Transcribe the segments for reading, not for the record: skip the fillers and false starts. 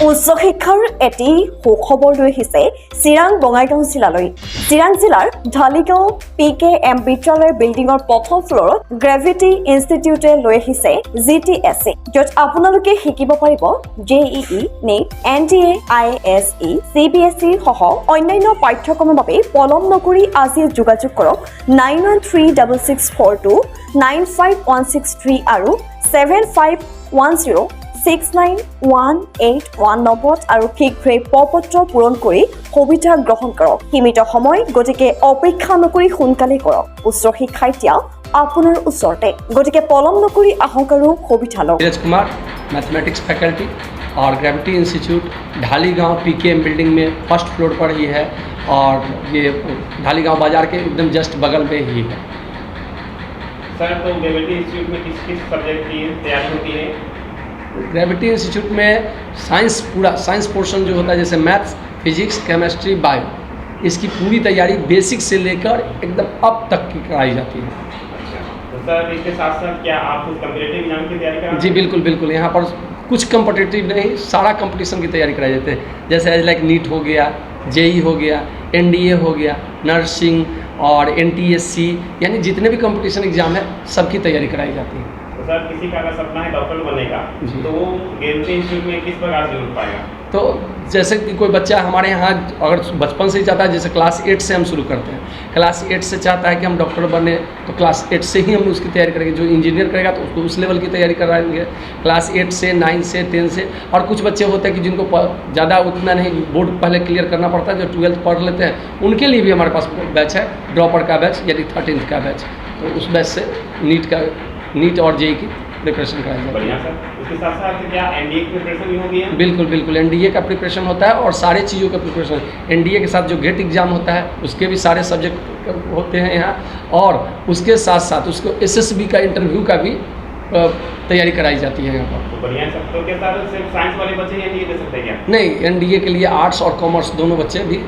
উচ্চ শিক্ষাৰ এটি সুখবৰ লৈ আহিছে চিৰাং বঙাইগাঁও জিলালৈ। চিৰাং জিলাৰ ঢালিগাঁও PKM বিদ্যালয়ৰ বিল্ডিঙৰ প্ৰথম ফ্লৰত গ্ৰেভিটি ইনষ্টিটিউটে লৈ আহিছে GTSC, য'ত আপোনালোকে শিকিব পাৰিব JEE, NET, NDA, ISE, CBSE সহ অন্যান্য পাঠ্যক্ৰমৰ বাবে পলম নকৰি আজি যোগাযোগ কৰক 9136429516 আৰু 75106918 নম্বৰত আৰু শীঘ্ৰে প্ৰপত্ৰ পূৰণ কৰি সুবিধা গ্ৰহণ কৰক। সীমিত সময়, গতিকে অপেক্ষা নকৰি সোনকালে কৰক। উচ্চ শিক্ষা এতিয়া আপোনাৰ ওচৰতে, গতিকে পলম নকৰি আহক আৰু সুবিধা লওক। नीरज कुमार, मैथमेटिक्स फैकल्टी और ग्रेविटी इंस्टीट्यूट ढालीगांव PKM बिल्डिंग में फर्स्ट फ्लोर पर ही है और ये ढालीगांव बाज़ार के एकदम जस्ट बगल में ही है। सर, तो ग्रेविटी इंस्टीट्यूट में किस किस सब्जेक्ट की तैयारी होती है? ग्रेविटी इंस्टीट्यूट में पूरा साइंस पोर्शन जो होता है, जैसे मैथ्स, फिजिक्स, केमिस्ट्री, बायो, इसकी पूरी तैयारी बेसिक से लेकर एकदम अब तक की कराई जाती है। अच्छा, तो सर इसके साथ साथ क्या आप कुछ कॉम्पिटिटिव एग्जाम की तैयारी कराते हैं? जी बिल्कुल बिल्कुल, यहाँ पर कुछ कम्पिटिटिव नहीं, सारा कंपटीशन की तैयारी कराई जाती है। जैसे लाइक नीट हो गया, JEE हो गया, NDA हो गया, नर्सिंग और NTSC, यानी जितने भी कंपटीशन एग्जाम है सबकी तैयारी कराई जाती है। तो सर, किसी का अगर सपना है डॉक्टर बनने का, तो वो ग्रेविटी इंस्टीट्यूट में किस प्रकार से जुड़ पाएगा? तो जैसे कि कोई बच्चा हमारे यहाँ अगर बचपन से ही चाहता है, जैसे क्लास 8 से हम शुरू करते हैं, क्लास 8 से चाहता है कि हम डॉक्टर बने, तो क्लास 8 से ही हम उसकी तैयारी करेंगे। जो इंजीनियर करेगा तो उसको उस लेवल की तैयारी कराएंगे, क्लास 8 से, 9 से, 10 से। और कुछ बच्चे होते हैं कि जिनको ज़्यादा उतना नहीं, बोर्ड पहले क्लियर करना पड़ता है, जो 12th पढ़ लेते हैं, उनके लिए भी हमारे पास बैच है, ड्रॉपर का बैच, यानी 13th का बैच। तो उस बैच से नीट और JEE की प्रिपरेशन कराई जाती है। बढ़िया सर। उसके साथ साथ क्या NDA की प्रिपरेशन भी होगी है? बिल्कुल बिल्कुल, NDA का प्रिपरेशन होता है और सारे चीज़ों का प्रिपरेशन। NDA के साथ जो गेट एग्ज़ाम होता है उसके भी सारे सब्जेक्ट होते हैं यहाँ, और उसके साथ साथ उसको SSB का इंटरव्यू का भी तैयारी कराई जाती है यहाँ पर। तो बढ़िया सर। तो क्या सर सिर्फ साइंस वाले बच्चे NDA दे सकते हैं क्या? नहीं, NDA के लिए आर्ट्स और कॉमर्स दोनों बच्चे भी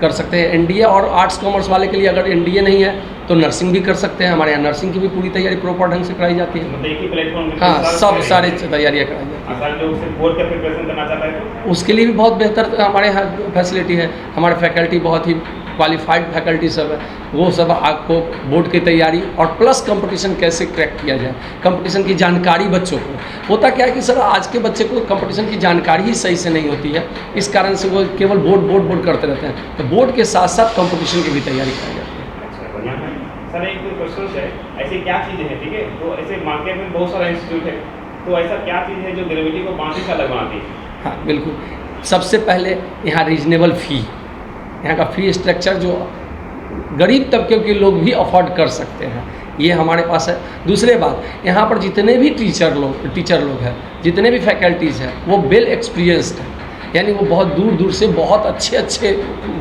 कर सकते हैं। NDA और आर्ट्स कॉमर्स वाले के लिए अगर NDA नहीं है तो नर्सिंग भी कर सकते हैं। हमारे यहाँ नर्सिंग की भी पूरी तैयारी प्रॉपर ढंग से कराई जाती है। मतलब एक ही प्लेटफॉर्म? हाँ, सब सारी तैयारियाँ कराई जाती हैं। सर, जो सिर्फ बोर्ड का प्रिपरेशन करना चाहता है तो उसके लिए भी बहुत बेहतर हमारे यहाँ फैसिलिटी है। हमारे फैकल्टी बहुत ही क्वालिफाइड फैकल्टी सब है, वो सब आपको बोर्ड की तैयारी और प्लस कंपटीशन कैसे क्रैक किया जाए, कंपटीशन की जानकारी बच्चों को। होता क्या है कि सर आज के बच्चे को कंपटीशन की जानकारी ही सही से नहीं होती है, इस कारण से वो केवल बोर्ड करते रहते हैं। तो बोर्ड के साथ साथ कंपटीशन की भी तैयारी कराई जाती है। अच्छा, बढ़िया है सर। एक क्वेश्चन है, ऐसी क्या चीज़ है, ठीक है, तो ऐसे मार्केट में बहुत सारा इंस्टीट्यूट है, तो ऐसा क्या चीज़ है जो ग्रेविटी को बाकी का अलग बनाती है? हाँ बिल्कुल, सबसे पहले यहाँ रीजनेबल फ़ी, यहाँ का फ़ी स्ट्रक्चर जो गरीब तबके के लोग भी अफोर्ड कर सकते हैं, ये हमारे पास है। दूसरे बात, यहाँ पर जितने भी टीचर लोग हैं, जितने भी फैकल्टीज़ हैं, वो वेल एक्सपीरियंस्ड हैं, यानी वो बहुत दूर दूर से बहुत अच्छे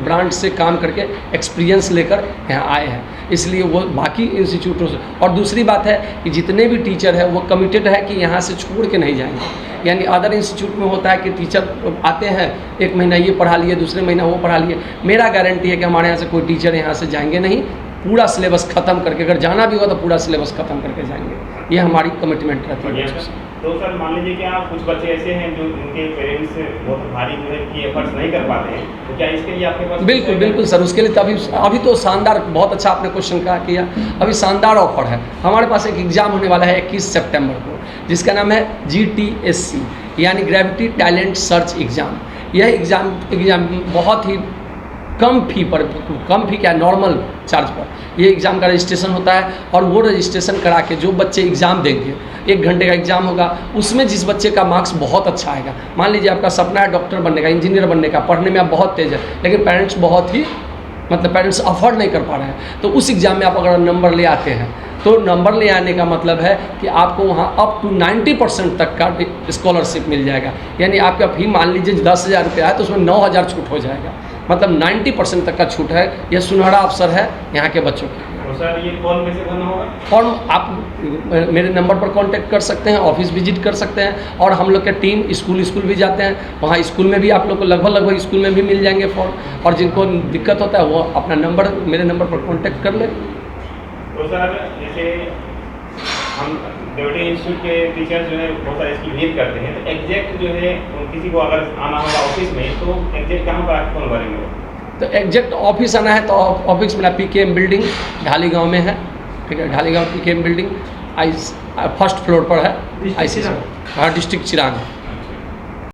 ब्रांड से काम करके एक्सपीरियंस लेकर यहाँ आए हैं, इसलिए वो बाकी इंस्टीट्यूटों से। और दूसरी बात है कि जितने भी टीचर हैं वो कमिटेड है कि यहाँ से छोड़ के नहीं जाएंगे। यानी अदर इंस्टीट्यूट में होता है कि टीचर आते हैं, एक महीना ये पढ़ा लिए, दूसरे महीना वो पढ़ा लिए। मेरा गारंटी है कि हमारे यहाँ से कोई टीचर यहाँ से जाएंगे नहीं, पूरा सिलेबस ख़त्म करके, अगर जाना भी होगा तो पूरा सिलेबस ख़त्म करके जाएंगे। ये हमारी कमिटमेंट रहती है। तो सर मान लीजिए कि आप कुछ बच्चे ऐसे हैं जो उनके पेरेंट्स बहुत भारी की एफर्ट्स नहीं कर पाते हैं, तो क्या इसके लिए आपके पास? बिल्कुल बिल्कुल सर, उसके लिए तो अभी तो शानदार, बहुत अच्छा आपने क्वेश्चन किया। अभी शानदार ऑफर है हमारे पास। एक एग्ज़ाम होने वाला है 21 सितंबर को, जिसका नाम है GTSC, यानी ग्रेविटी टैलेंट सर्च एग्ज़ाम। यह एग्ज़ाम बहुत ही कम फ़ी क्या, नॉर्मल चार्ज पर ये एग्ज़ाम का रजिस्ट्रेशन होता है। और वो रजिस्ट्रेशन करा के जो बच्चे एग्ज़ाम देंगे, 1 घंटे का एग्ज़ाम होगा, उसमें जिस बच्चे का मार्क्स बहुत अच्छा आएगा, मान लीजिए आपका सपना है डॉक्टर बनने का, इंजीनियर बनने का, पढ़ने में आप बहुत तेज़ है, लेकिन पेरेंट्स पेरेंट्स अफोर्ड नहीं कर पा रहे हैं, तो उस एग्ज़ाम में आप अगर नंबर ले आते हैं, तो नंबर ले आने का मतलब है कि आपको वहाँ अप टू 90% तक का स्कॉलरशिप मिल जाएगा। यानी आपका फ़ी मान लीजिए 10,000 रुपया है तो उसमें 9,000 छूट हो जाएगा, मतलब 90% तक का छूट है। यह सुनहरा अवसर है यहाँ के बच्चों के लिए। तो सर ये फॉर्म कैसे भरना होगा? फॉर्म आप मेरे नंबर पर कांटेक्ट कर सकते हैं, ऑफिस विजिट कर सकते हैं, और हम लोग के टीम स्कूल भी जाते हैं, वहाँ स्कूल में भी आप लोग को लगभग स्कूल में भी मिल जाएंगे फॉर्म। और जिनको दिक्कत होता है वो अपना मेरे नंबर पर कांटेक्ट कर ले। तो सर जैसे हम ग्रेविटी इंस्टीट्यूट के टीचर्स जो है बहुत सारे इसकी विजिट करते हैं, तो एग्जैक्ट जो है किसी को अगर आना होगा ऑफिस में तो एग्जैक्ट कहाँ पर आके फोन करेंगे वो? तो एग्जैक्ट ऑफिस आना है तो ऑफिस मेरा PKM बिल्डिंग ढाली गांव में है, ठीक है। ढाली गांव PKM बिल्डिंग फर्स्ट फ्लोर पर है, ICC, हाँ, डिस्ट्रिक्ट चिरांग।